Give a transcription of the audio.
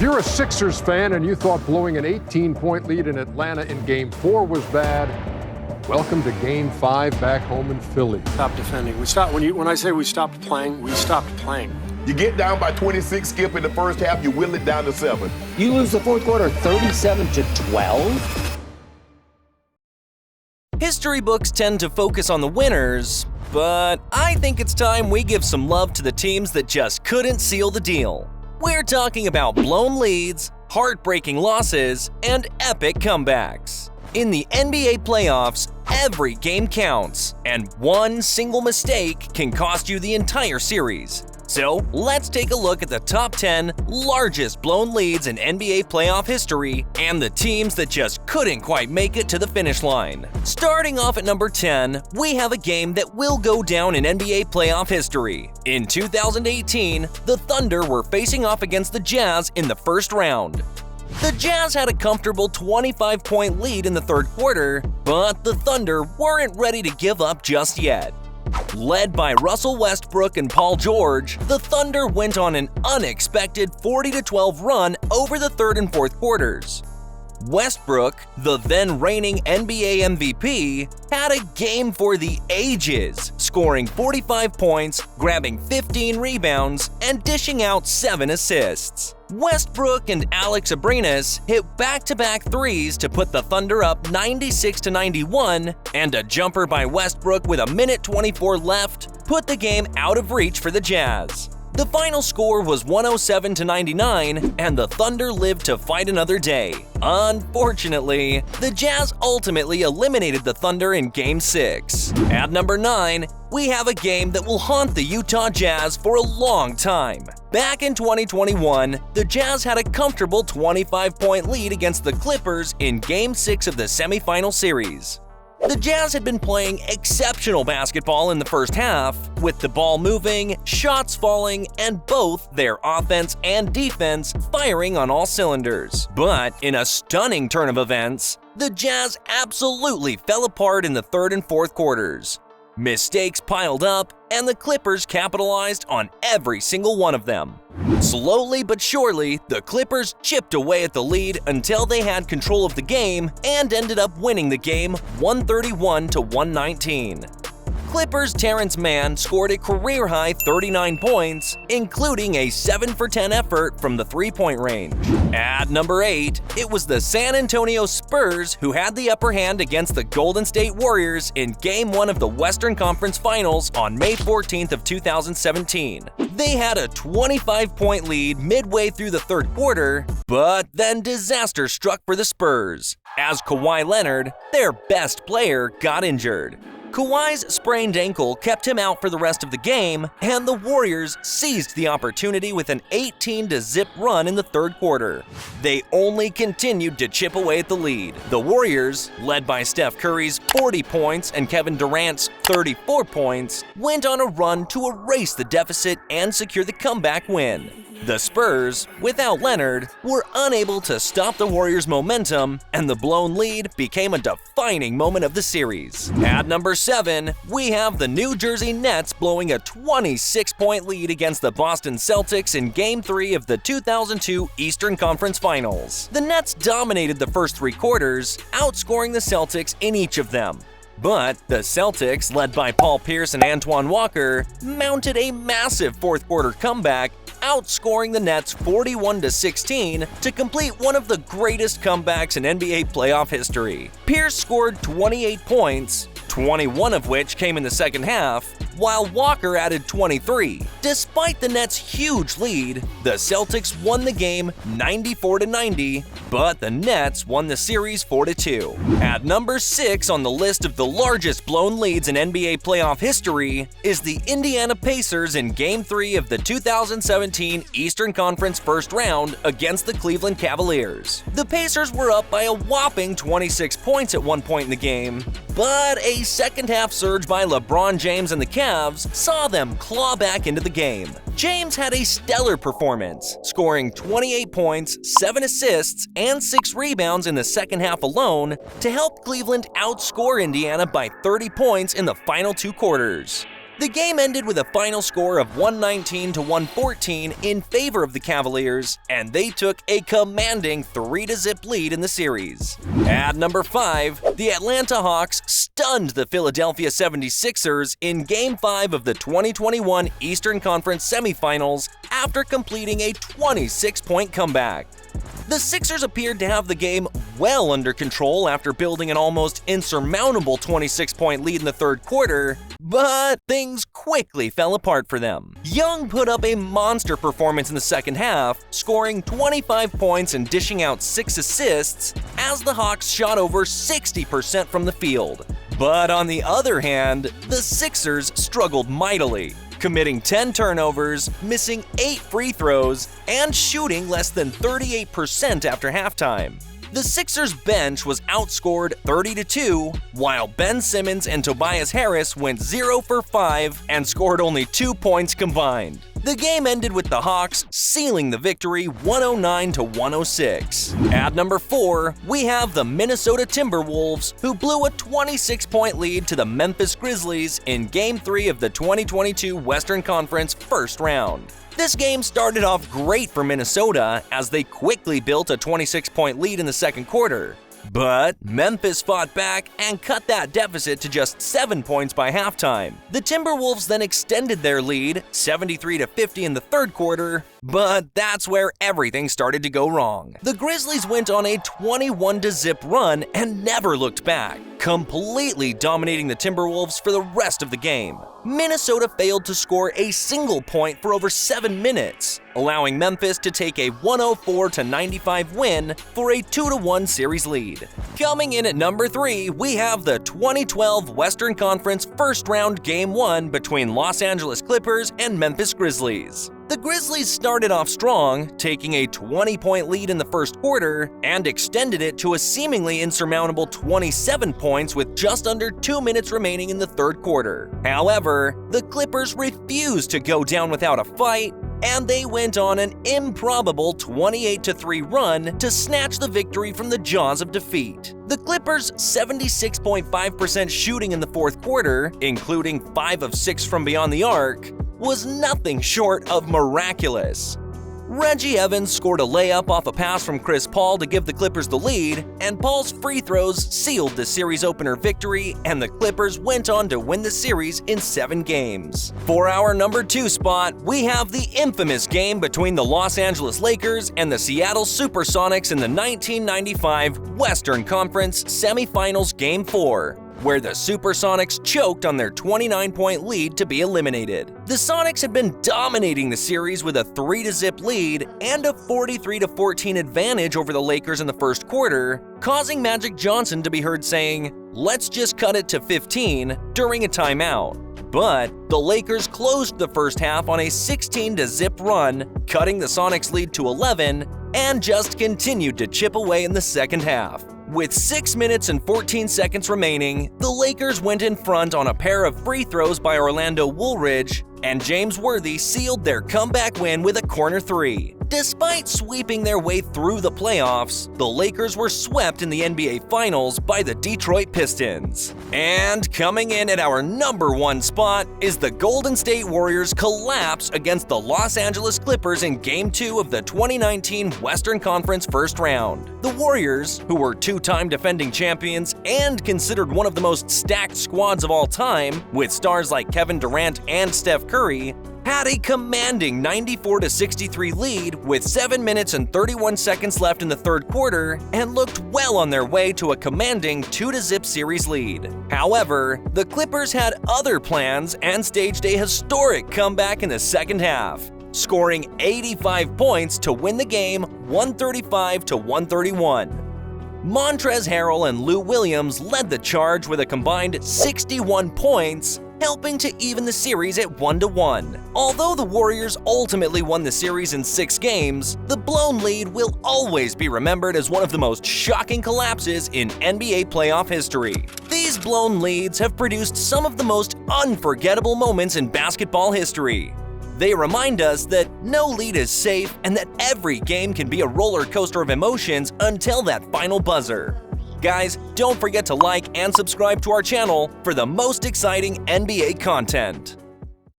If you're a Sixers fan and you thought blowing an 18-point lead in Atlanta in Game 4 was bad, welcome to Game 5 back home in Philly. Stop defending. When I say we stopped playing, we stopped playing. You get down by 26, Skip, in the first half, you will it down to 7. You lose the fourth quarter 37-12? History books tend to focus on the winners, but I think it's time we give some love to the teams that just couldn't seal the deal. We're talking about blown leads, heartbreaking losses, and epic comebacks. In the NBA playoffs, every game counts, and one single mistake can cost you the entire series. So let's take a look at the top 10 largest blown leads in NBA playoff history and the teams that just couldn't quite make it to the finish line. Starting off at number 10, we have a game that will go down in NBA playoff history. In 2018, the Thunder were facing off against the Jazz in the first round. The Jazz had a comfortable 25-point lead in the third quarter, but the Thunder weren't ready to give up just yet. Led by Russell Westbrook and Paul George, the Thunder went on an unexpected 40-12 run over the third and fourth quarters. Westbrook, the then reigning NBA MVP, had a game for the ages, scoring 45 points, grabbing 15 rebounds, and dishing out 7 assists. Westbrook and Alex Abrinas hit back-to-back threes to put the Thunder up 96-91, and a jumper by Westbrook with a minute 24 left put the game out of reach for the Jazz. The final score was 107-99, and the Thunder lived to fight another day. Unfortunately, the Jazz ultimately eliminated the Thunder in Game 6. At number 9, we have a game that will haunt the Utah Jazz for a long time. Back in 2021, the Jazz had a comfortable 25-point lead against the Clippers in Game 6 of the semifinal series. The Jazz had been playing exceptional basketball in the first half, with the ball moving, shots falling, and both their offense and defense firing on all cylinders. But in a stunning turn of events, the Jazz absolutely fell apart in the third and fourth quarters. Mistakes piled up, and the Clippers capitalized on every single one of them. Slowly but surely, the Clippers chipped away at the lead until they had control of the game and ended up winning the game 131-119. Clippers' Terrence Mann scored a career-high 39 points, including a 7-for-10 effort from the three-point range. At number 8, it was the San Antonio Spurs who had the upper hand against the Golden State Warriors in Game 1 of the Western Conference Finals on May 14th of 2017. They had a 25-point lead midway through the third quarter, but then disaster struck for the Spurs, as Kawhi Leonard, their best player, got injured. Kawhi's sprained ankle kept him out for the rest of the game, and the Warriors seized the opportunity with an 18-0 run in the third quarter. They only continued to chip away at the lead. The Warriors, led by Steph Curry's 40 points and Kevin Durant's 34 points, went on a run to erase the deficit and secure the comeback win. The Spurs, without Leonard, were unable to stop the Warriors' momentum, and the blown lead became a defining moment of the series. At number 7, we have the New Jersey Nets blowing a 26-point lead against the Boston Celtics in Game 3 of the 2002 Eastern Conference Finals. The Nets dominated the first three quarters, outscoring the Celtics in each of them. But the Celtics, led by Paul Pierce and Antoine Walker, mounted a massive fourth-quarter comeback, outscoring the Nets 41-16 to complete one of the greatest comebacks in NBA playoff history. Pierce scored 28 points, 21 of which came in the second half, while Walker added 23. Despite the Nets' huge lead, the Celtics won the game 94-90, but the Nets won the series 4-2. At number 6 on the list of the largest blown leads in NBA playoff history is the Indiana Pacers in Game 3 of the 2017 Eastern Conference first round against the Cleveland Cavaliers. The Pacers were up by a whopping 26 points at one point in the game, but a second-half surge by LeBron James and the Cavs saw them claw back into the game. James had a stellar performance, scoring 28 points, 7 assists, and 6 rebounds in the second half alone to help Cleveland outscore Indiana by 30 points in the final two quarters. The game ended with a final score of 119 to 114 in favor of the Cavaliers, and they took a commanding 3-0 lead in the series. At number 5, the Atlanta Hawks stunned the Philadelphia 76ers in Game 5 of the 2021 Eastern Conference semifinals after completing a 26-point comeback. The Sixers appeared to have the game well under control after building an almost insurmountable 26-point lead in the third quarter, but things quickly fell apart for them. Young put up a monster performance in the second half, scoring 25 points and dishing out 6 assists as the Hawks shot over 60% from the field. But on the other hand, the Sixers struggled mightily, committing 10 turnovers, missing 8 free throws, and shooting less than 38% after halftime. The Sixers bench was outscored 30-2, while Ben Simmons and Tobias Harris went 0 for 5 and scored only 2 points combined. The game ended with the Hawks sealing the victory 109 to 106. At number 4, we have the Minnesota Timberwolves, who blew a 26-point lead to the Memphis Grizzlies in Game 3 of the 2022 Western Conference first round. This game started off great for Minnesota as they quickly built a 26-point lead in the second quarter. But Memphis fought back and cut that deficit to just 7 points by halftime. The Timberwolves then extended their lead, 73-50 in the third quarter, but that's where everything started to go wrong. The Grizzlies went on a 21-0 run and never looked back, completely dominating the Timberwolves for the rest of the game. Minnesota failed to score a single point for over 7 minutes, allowing Memphis to take a 104-95 win for a 2-1 series lead. Coming in at number 3, we have the 2012 Western Conference first round Game 1 between Los Angeles Clippers and Memphis Grizzlies. The Grizzlies started off strong, taking a 20-point lead in the first quarter and extended it to a seemingly insurmountable 27 points with just under 2 minutes remaining in the third quarter. However, the Clippers refused to go down without a fight, and they went on an improbable 28-3 run to snatch the victory from the jaws of defeat. The Clippers' 76.5% shooting in the fourth quarter, including 5 of 6 from beyond the arc, was nothing short of miraculous. Reggie Evans scored a layup off a pass from Chris Paul to give the Clippers the lead, and Paul's free throws sealed the series opener victory, and the Clippers went on to win the series in 7 games. For our number 2 spot, we have the infamous game between the Los Angeles Lakers and the Seattle Supersonics in the 1995 Western Conference Semifinals Game 4, where the Supersonics choked on their 29-point lead to be eliminated. The Sonics had been dominating the series with a 3-0 lead and a 43-14 advantage over the Lakers in the first quarter, causing Magic Johnson to be heard saying, "Let's just cut it to 15" during a timeout. But the Lakers closed the first half on a 16-0 run, cutting the Sonics' lead to 11, and just continued to chip away in the second half. With 6 minutes and 14 seconds remaining, the Lakers went in front on a pair of free throws by Orlando Woolridge, and James Worthy sealed their comeback win with a corner 3. Despite sweeping their way through the playoffs, the Lakers were swept in the NBA Finals by the Detroit Pistons. And coming in at our number 1 spot is the Golden State Warriors' collapse against the Los Angeles Clippers in Game 2 of the 2019 Western Conference first round. The Warriors, who were 2-time defending champions and considered one of the most stacked squads of all time, with stars like Kevin Durant and Steph Curry, had a commanding 94-63 lead with 7 minutes and 31 seconds left in the third quarter and looked well on their way to a commanding 2-0 series lead. However, the Clippers had other plans and staged a historic comeback in the second half, scoring 85 points to win the game 135-131. Montrezl Harrell and Lou Williams led the charge with a combined 61 points, helping to even the series at 1-1. Although the Warriors ultimately won the series in 6 games, the blown lead will always be remembered as one of the most shocking collapses in NBA playoff history. These blown leads have produced some of the most unforgettable moments in basketball history. They remind us that no lead is safe and that every game can be a roller coaster of emotions until that final buzzer. Guys, don't forget to like and subscribe to our channel for the most exciting NBA content.